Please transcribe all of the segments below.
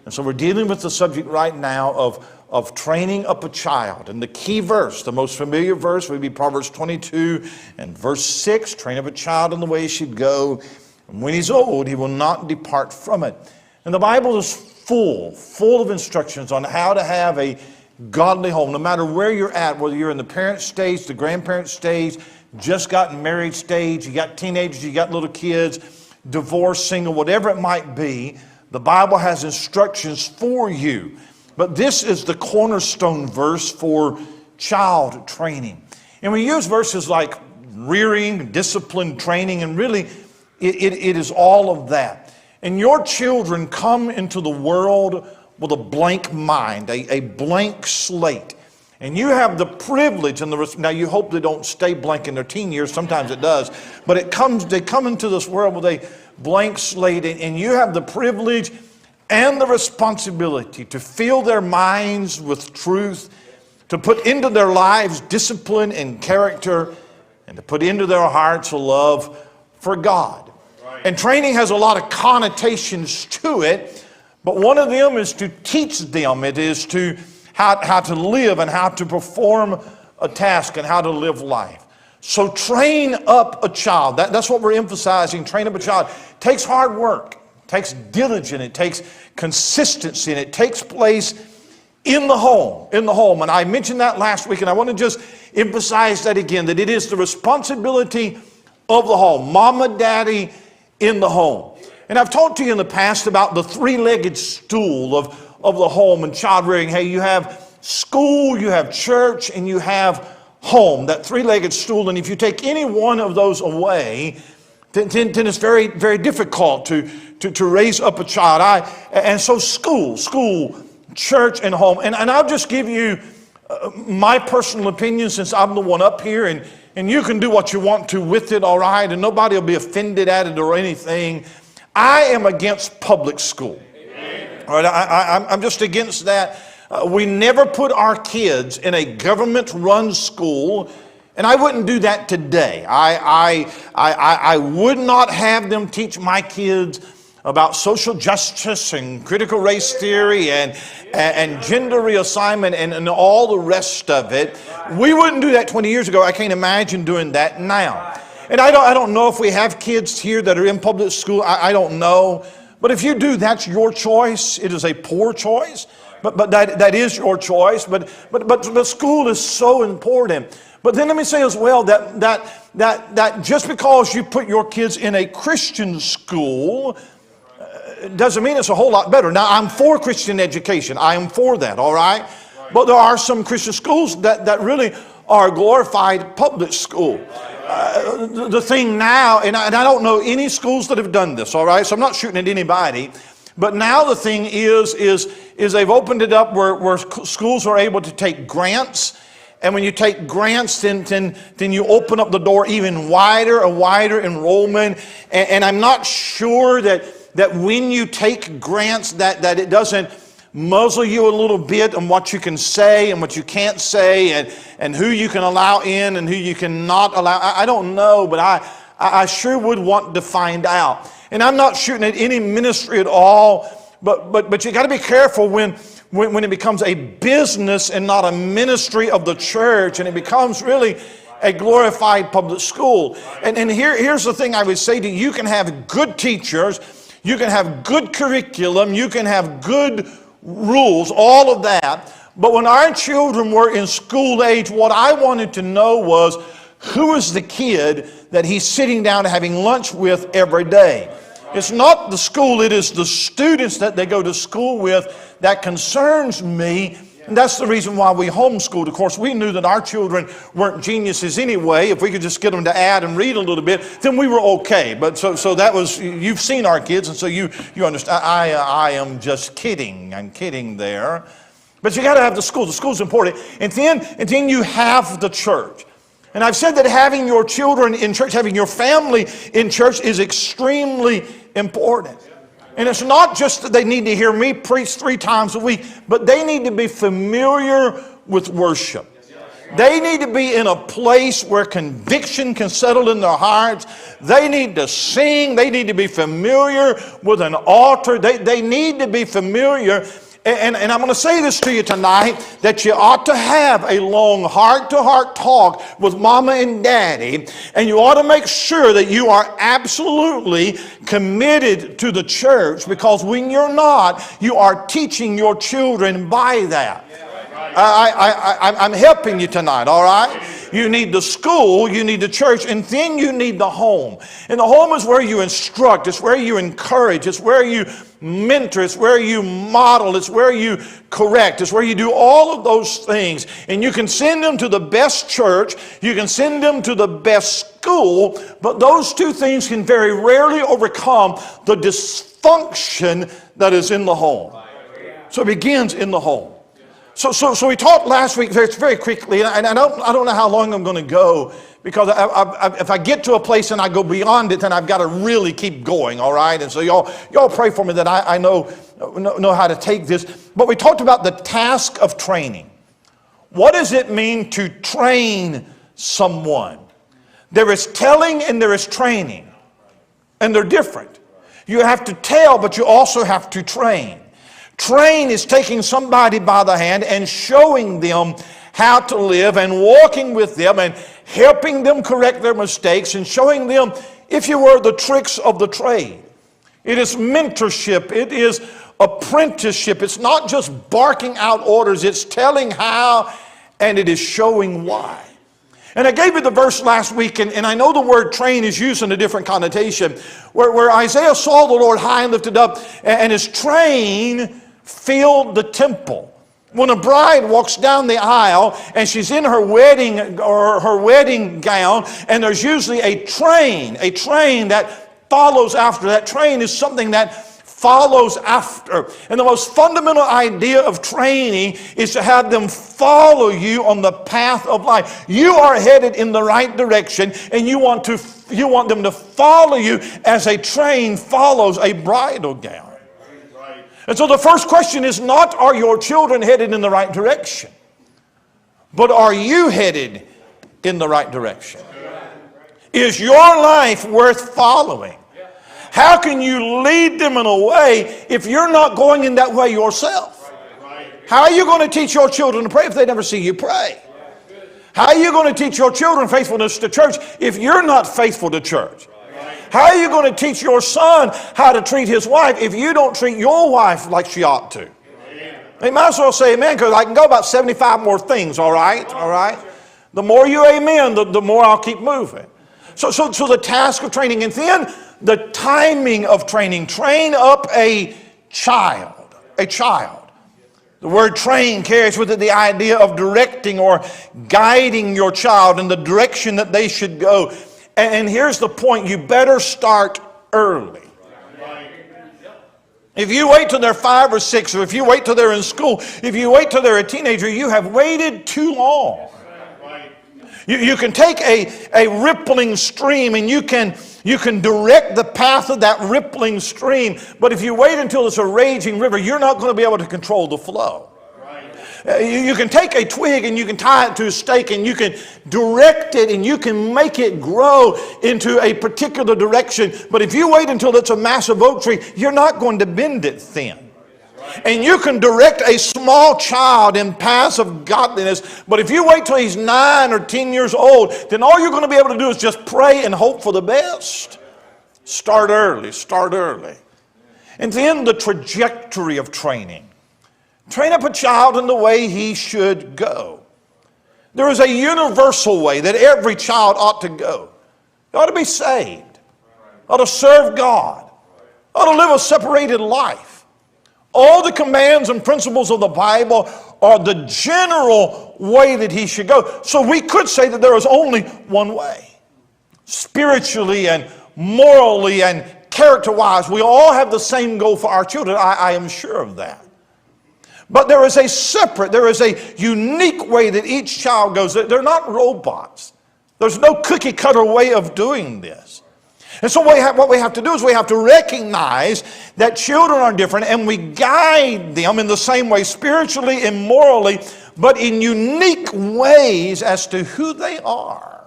And so we're dealing with the subject right now of training up a child. And the key verse, the most familiar verse, would be Proverbs 22 and verse 6. Train up a child in the way he should go. And when he's old, he will not depart from it. And the Bible is full of instructions on how to have a godly home, no matter where you're at, whether you're in the parent stage, the grandparent stage, just gotten married stage, you got teenagers, you got little kids, divorced, single, whatever it might be. The Bible has instructions for you. But this is the cornerstone verse for child training. And we use verses like rearing, discipline, training, and really it is all of that. And your children come into the world with a blank mind, a blank slate. And you have the privilege and now you hope they don't stay blank in their teen years, sometimes it does, but they come into this world with a blank slate, and you have the privilege and the responsibility to fill their minds with truth, to put into their lives discipline and character, and to put into their hearts a love for God. Right. And training has a lot of connotations to it, but one of them is to teach them. It is to how to live and how to perform a task and how to live life. So train up a child. That's what we're emphasizing. Train up a child. It takes hard work. It takes diligence. It takes consistency. And it takes place in the home. In the home. And I mentioned that last week, and I want to just emphasize that again, that it is the responsibility of the home. Mama, daddy in the home. And I've talked to you in the past about the three-legged stool of the home and child rearing. Hey, you have school, you have church, and you have home, that three-legged stool. And if you take any one of those away, then it's very, very difficult to raise up a child. And so school, church, and home. And I'll just give you my personal opinion, since I'm the one up here, and you can do what you want to with it, all right? And nobody will be offended at it or anything. I am against public school. All right, I'm just against that. We never put our kids in a government-run school, and I wouldn't do that today. I would not have them teach my kids about social justice and critical race theory and gender reassignment and all the rest of it. We wouldn't do that 20 years ago. I can't imagine doing that now. And I don't know if we have kids here that are in public school. I don't know. But if you do, that's your choice. It is a poor choice, but that is your choice. But school is so important. But then let me say as well that just because you put your kids in a Christian school doesn't mean it's a whole lot better. Now, I'm for Christian education. I am for that, all right? But there are some Christian schools that really are glorified public school. The thing now, and I don't know any schools that have done this, all right? So I'm not shooting at anybody. But now the thing is they've opened it up where schools are able to take grants. And when you take grants, then you open up the door even wider, a wider enrollment. And I'm not sure that when you take grants that it doesn't muzzle you a little bit on what you can say and what you can't say and who you can allow in and who you cannot allow. I don't know, but I sure would want to find out. And I'm not shooting at any ministry at all, but you got to be careful when it becomes a business and not a ministry of the church, and it becomes really a glorified public school. And here's the thing I would say to you. You can have good teachers, you can have good curriculum, you can have good rules, all of that. But when our children were in school age, what I wanted to know was, who is the kid that he's sitting down and having lunch with every day? It's not the school, it is the students that they go to school with that concerns me. And that's the reason why we homeschooled. Of course, we knew that our children weren't geniuses anyway. If we could just get them to add and read a little bit, then we were okay. But so that was, you've seen our kids, and so you understand. I am just kidding. I'm kidding there. But you got to have the school. The school's important. And then you have the church. And I've said that having your children in church, having your family in church is extremely important. And it's not just that they need to hear me preach 3 times a week, but they need to be familiar with worship. They need to be in a place where conviction can settle in their hearts. They need to sing. They need to be familiar with an altar. They need to be familiar. And I'm going to say this to you tonight, that you ought to have a long heart-to-heart talk with mama and daddy, and you ought to make sure that you are absolutely committed to the church, because when you're not, you are teaching your children by that. I'm helping you tonight, all right? You need the school, you need the church, and then you need the home. And the home is where you instruct, it's where you encourage, it's where you mentor, it's where you model, it's where you correct, it's where you do all of those things. And you can send them to the best church, you can send them to the best school, but those two things can very rarely overcome the dysfunction that is in the home. So it begins in the home. So we talked last week very quickly, and I don't know how long I'm going to go, because if I get to a place and I go beyond it, then I've got to really keep going, all right? And so y'all pray for me that I know how to take this. But we talked about the task of training. What does it mean to train someone? There is telling and there is training, and they're different. You have to tell, but you also have to train. Train is taking somebody by the hand and showing them how to live, and walking with them and helping them correct their mistakes, and showing them, if you were, the tricks of the trade. It is mentorship. It is apprenticeship. It's not just barking out orders. It's telling how, and it is showing why. And I gave you the verse last week, and I know the word train is used in a different connotation, where Isaiah saw the Lord high and lifted up, and his train filled the temple. When a bride walks down the aisle and she's in her wedding or her wedding gown, and there's usually a train that follows after. That train is something that follows after. And the most fundamental idea of training is to have them follow you on the path of life. You are headed in the right direction, and you want them to follow you as a train follows a bridal gown. And so the first question is not, are your children headed in the right direction? But are you headed in the right direction? Is your life worth following? How can you lead them in a way if you're not going in that way yourself? How are you going to teach your children to pray if they never see you pray? How are you going to teach your children faithfulness to church if you're not faithful to church? How are you going to teach your son how to treat his wife if you don't treat your wife like she ought to? They might as well say amen, because I can go about 75 more things, all right? All right? The more you amen, the more I'll keep moving. So the task of training, and then the timing of training. Train up a child. A child. The word train carries with it the idea of directing or guiding your child in the direction that they should go. And here's the point, you better start early. If you wait till they're 5 or 6, or if you wait till they're in school, if you wait till they're a teenager, you have waited too long. You can take a rippling stream, and you can direct the path of that rippling stream, but if you wait until it's a raging river, you're not going to be able to control the flow. You can take a twig and you can tie it to a stake, and you can direct it and you can make it grow into a particular direction. But if you wait until it's a massive oak tree, you're not going to bend it thin. And you can direct a small child in paths of godliness, but if you wait till he's 9 or 10 years old, then all you're going to be able to do is just pray and hope for the best. Start early, start early. And then the trajectory of training. Train up a child in the way he should go. There is a universal way that every child ought to go. They ought to be saved. Ought to serve God. Ought to live a separated life. All the commands and principles of the Bible are the general way that he should go. So we could say that there is only one way. Spiritually and morally and character-wise, we all have the same goal for our children. I am sure of that. But there is a unique way that each child goes. They're not robots. There's no cookie cutter way of doing this. And so what we have to do is we have to recognize that children are different, and we guide them in the same way spiritually and morally, but in unique ways as to who they are.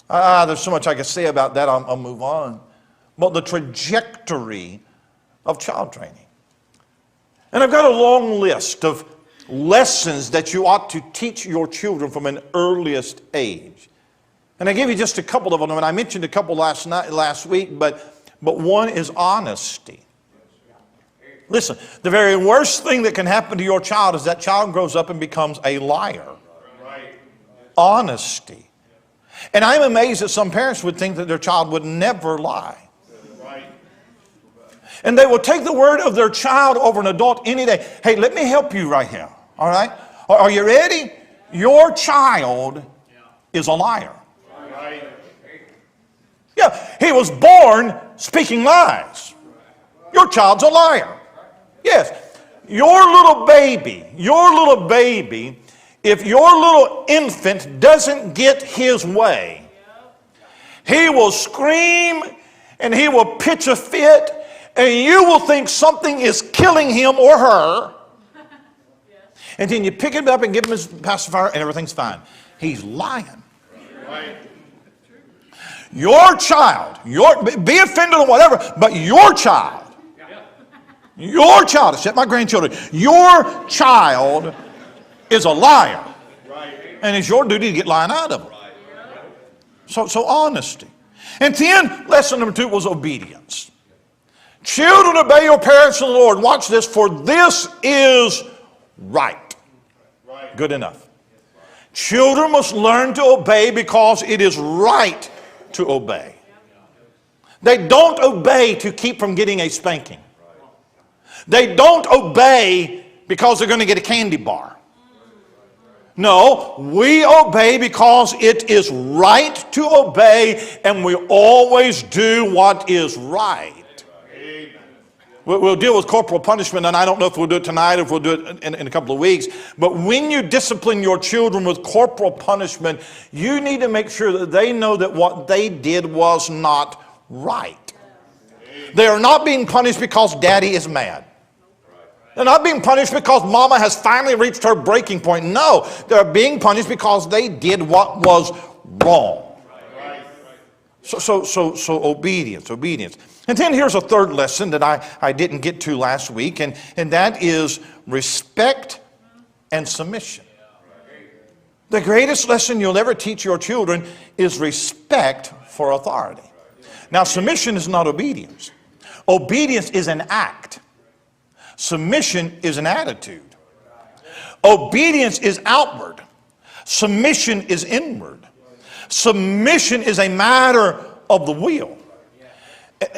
There's so much I can say about that. I'll move on. But the trajectory of child training. And I've got a long list of lessons that you ought to teach your children from an earliest age. And I gave you just a couple of them, and I mentioned a couple last week, but one is honesty. Listen, the very worst thing that can happen to your child is that child grows up and becomes a liar. Honesty. And I'm amazed that some parents would think that their child would never lie. And they will take the word of their child over an adult any day. Hey, let me help you right here. All right? Are you ready? Your child is a liar. Yeah, he was born speaking lies. Your child's a liar. Yes. Your little baby, if your little infant doesn't get his way, he will scream and he will pitch a fit, and you will think something is killing him or her. And then you pick him up and give him his pacifier and everything's fine. He's lying. Your child, be offended or whatever, but your child, except my grandchildren, your child is a liar. And it's your duty to get lying out of them. So honesty. And then lesson number 2 was obedience. Children, obey your parents in the Lord. Watch this, for this is right. Good enough. Children must learn to obey because it is right to obey. They don't obey to keep from getting a spanking. They don't obey because they're going to get a candy bar. No, we obey because it is right to obey, and we always do what is right. We'll deal with corporal punishment, and I don't know if we'll do it tonight or if we'll do it in a couple of weeks. But when you discipline your children with corporal punishment, you need to make sure that they know that what they did was not right. They are not being punished because daddy is mad. They're not being punished because mama has finally reached her breaking point. No, they're being punished because they did what was wrong. So obedience. And then here's a third lesson that I didn't get to last week, and that is respect and submission. The greatest lesson you'll ever teach your children is respect for authority. Now, submission is not obedience. Obedience is an act. Submission is an attitude. Obedience is outward. Submission is inward. Submission is a matter of the will.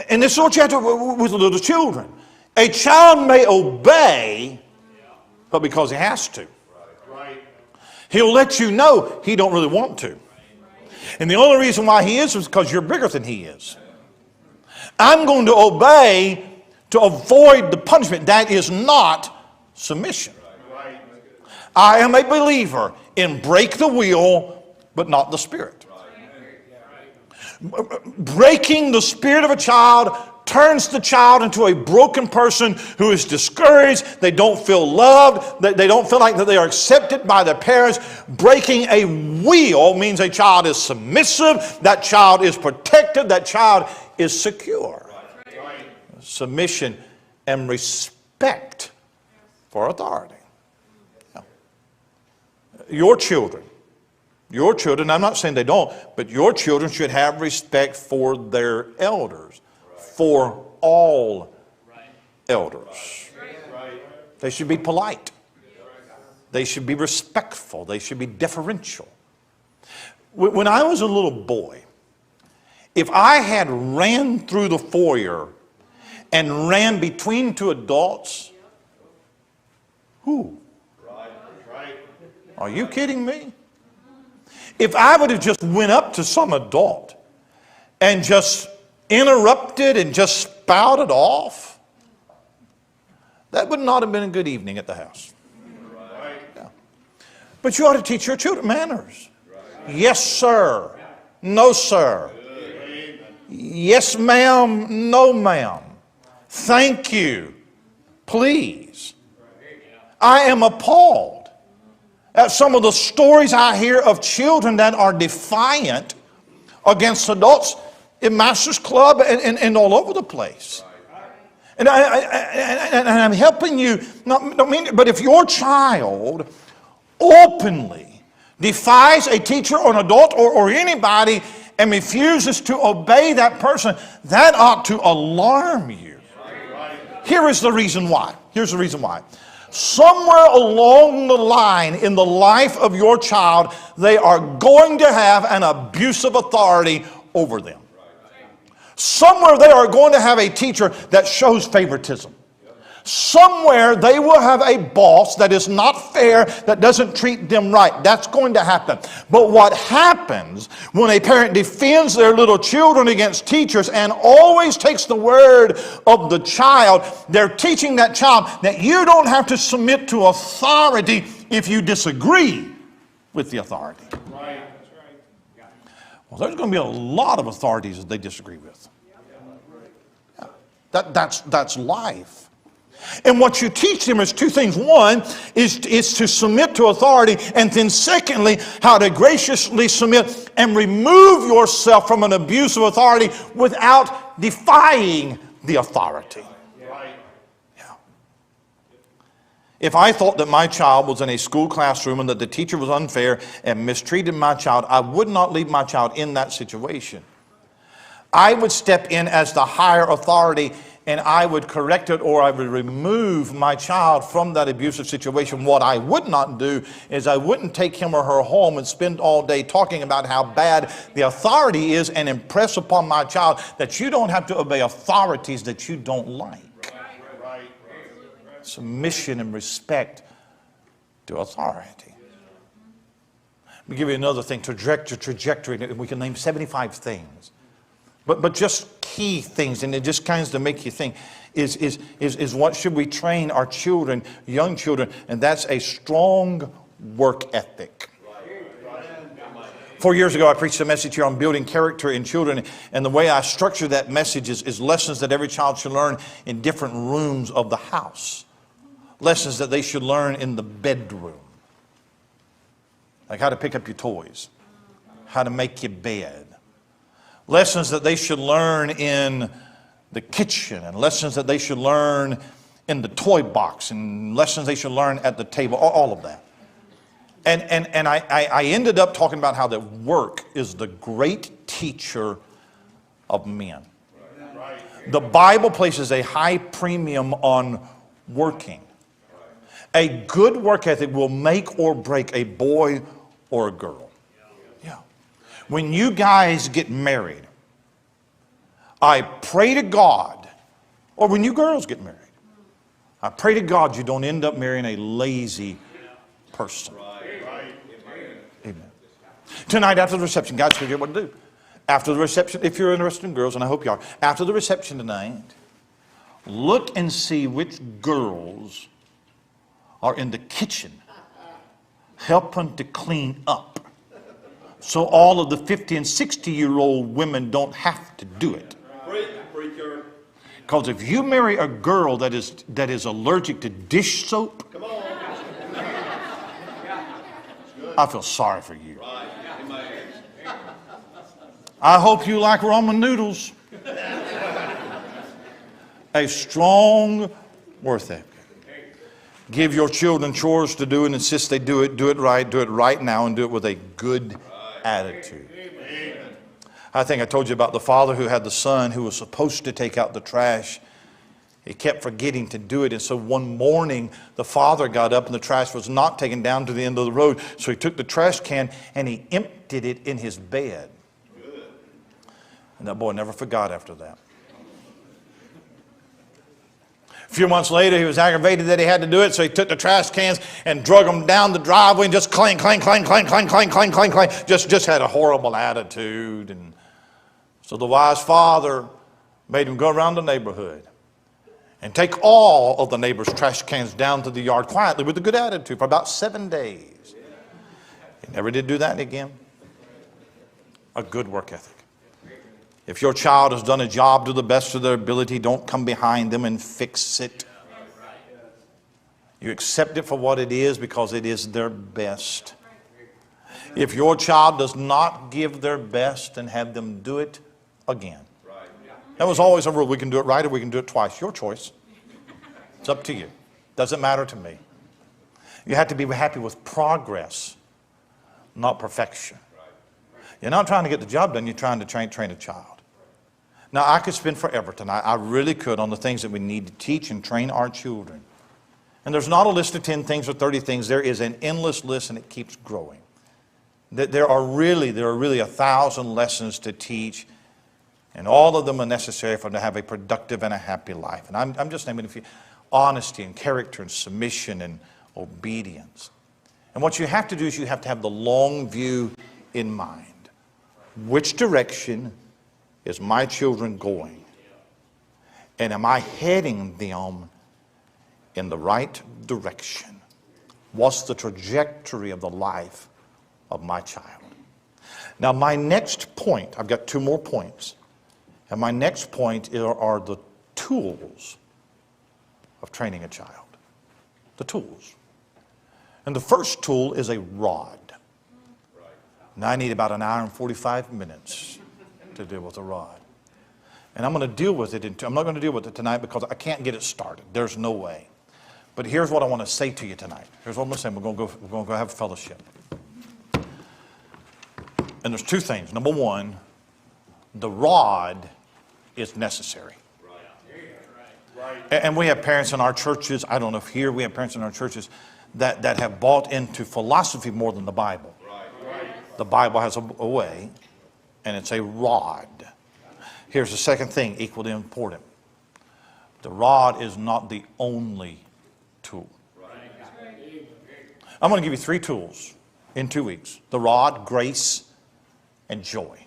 And this is what you have to do with little children. A child may obey, but because he has to. He'll let you know he don't really want to. And the only reason why he is because you're bigger than he is. I'm going to obey to avoid the punishment. That is not submission. I am a believer in break the will, but not the spirit. Breaking the spirit of a child turns the child into a broken person who is discouraged. They don't feel loved. They don't feel like that they are accepted by their parents. Breaking a will means a child is submissive. That child is protected. That child is secure. Submission and respect for authority. Your children, I'm not saying they don't, but your children should have respect for their elders, for all elders. They should be polite. They should be respectful. They should be deferential. When I was a little boy, if I had ran through the foyer and ran between two adults, who? Are you kidding me? If I would have just went up to some adult and just interrupted and just spouted off, that would not have been a good evening at the house. Yeah. But you ought to teach your children manners. Yes, sir. No, sir. Yes, ma'am. No, ma'am. Thank you. Please. I am appalled Some of the stories I hear of children that are defiant against adults in Masters Club and all over the place. And I'm helping you, but if your child openly defies a teacher or an adult or anybody and refuses to obey that person, that ought to alarm you. Here is the reason why. Here's the reason why. Somewhere along the line in the life of your child, they are going to have an abuse of authority over them. Somewhere they are going to have a teacher that shows favoritism. Somewhere they will have a boss that is not fair, that doesn't treat them right. That's going to happen. But what happens when a parent defends their little children against teachers and always takes the word of the child, they're teaching that child that you don't have to submit to authority if you disagree with the authority. Right. Well, there's going to be a lot of authorities that they disagree with. Yeah. That's life. And what you teach them is two things. One is to submit to authority, and then secondly, how to graciously submit and remove yourself from an abuse of authority without defying the authority. Yeah. If I thought that my child was in a school classroom and that the teacher was unfair and mistreated my child, I would not leave my child in that situation. I would step in as the higher authority, and I would correct it, or I would remove my child from that abusive situation. What I would not do is I wouldn't take him or her home and spend all day talking about how bad the authority is and impress upon my child that you don't have to obey authorities that you don't like. Submission and respect to authority. Let me give you another thing, trajectory. We can name 75 things. But just key things, and it just kind of to make you think, is what should we train our children, young children, and that's a strong work ethic. 4 years ago, I preached a message here on building character in children, and the way I structure that message is lessons that every child should learn in different rooms of the house. Lessons that they should learn in the bedroom. Like how to pick up your toys, how to make your bed. Lessons that they should learn in the kitchen, and lessons that they should learn in the toy box, and lessons they should learn at the table, all of that. And I ended up talking about how that work is the great teacher of men. The Bible places a high premium on working. A good work ethic will make or break a boy or a girl. When you guys get married, I pray to God, or when you girls get married, I pray to God you don't end up marrying a lazy person. Amen. Tonight after the reception, God's going to tell you what to do. After the reception, if you're interested in girls, and I hope you are, after the reception tonight, look and see which girls are in the kitchen helping to clean up. So all of the 50 and 60-year-old women don't have to do it. Because if you marry a girl that is allergic to dish soap, I feel sorry for you. I hope you like ramen noodles. A strong work ethic. Give your children chores to do and insist they do it right now, and do it with a good attitude. I think I told you about the father who had the son who was supposed to take out the trash. He kept forgetting to do it, and so one morning the father got up and the trash was not taken down to the end of the road, so he took the trash can and he emptied it in his bed. And that boy never forgot after that. A few months later, he was aggravated that he had to do it, so he took the trash cans and drug them down the driveway and just clang, clang, clang, clang, clang, clang, clang, clang, clang. Just had a horrible attitude. And so the wise father made him go around the neighborhood and take all of the neighbors' trash cans down to the yard quietly with a good attitude for about 7 days. He never did do that again. A good work ethic. If your child has done a job to the best of their ability, don't come behind them and fix it. You accept it for what it is because it is their best. If your child does not give their best, then have them do it again. That was always a rule. We can do it right or we can do it twice. Your choice. It's up to you. Doesn't matter to me. You have to be happy with progress, not perfection. You're not trying to get the job done. You're trying to train a child. Now, I could spend forever tonight. I really could on the things that we need to teach and train our children. And there's not a list of 10 things or 30 things. There is an endless list, and it keeps growing. There are really 1,000 lessons to teach, and all of them are necessary for them to have a productive and a happy life. And I'm just naming a few. Honesty and character and submission and obedience. And what you have to do is you have to have the long view in mind. Which direction is my children going? And am I heading them in the right direction? What's the trajectory of the life of my child? Now, my next point, I've got 2 more points. And my next point are the tools of training a child. The tools. And the first tool is a rod. Now, I need about an hour and 45 minutes to deal with a rod. And I'm going to deal with it. I'm not going to deal with it tonight because I can't get it started. There's no way. But here's what I want to say to you tonight. Here's what I'm going to say. We're going to go have a fellowship. And there's 2 things. Number 1, the rod is necessary. And we have parents in our churches, I don't know if here we have parents in our churches that have bought into philosophy more than the Bible. The Bible has a way, and it's a rod. Here's the second thing, equally important. The rod is not the only tool. I'm going to give you 3 tools in 2 weeks. The rod, grace, and joy.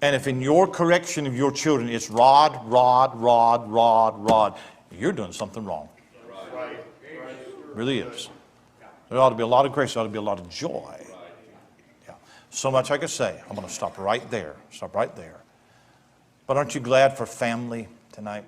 And if in your correction of your children it's rod, you're doing something wrong. It really is. There ought to be a lot of grace. There ought to be a lot of joy. Yeah. So much I could say. I'm going to stop right there. Stop right there. But aren't you glad for family tonight?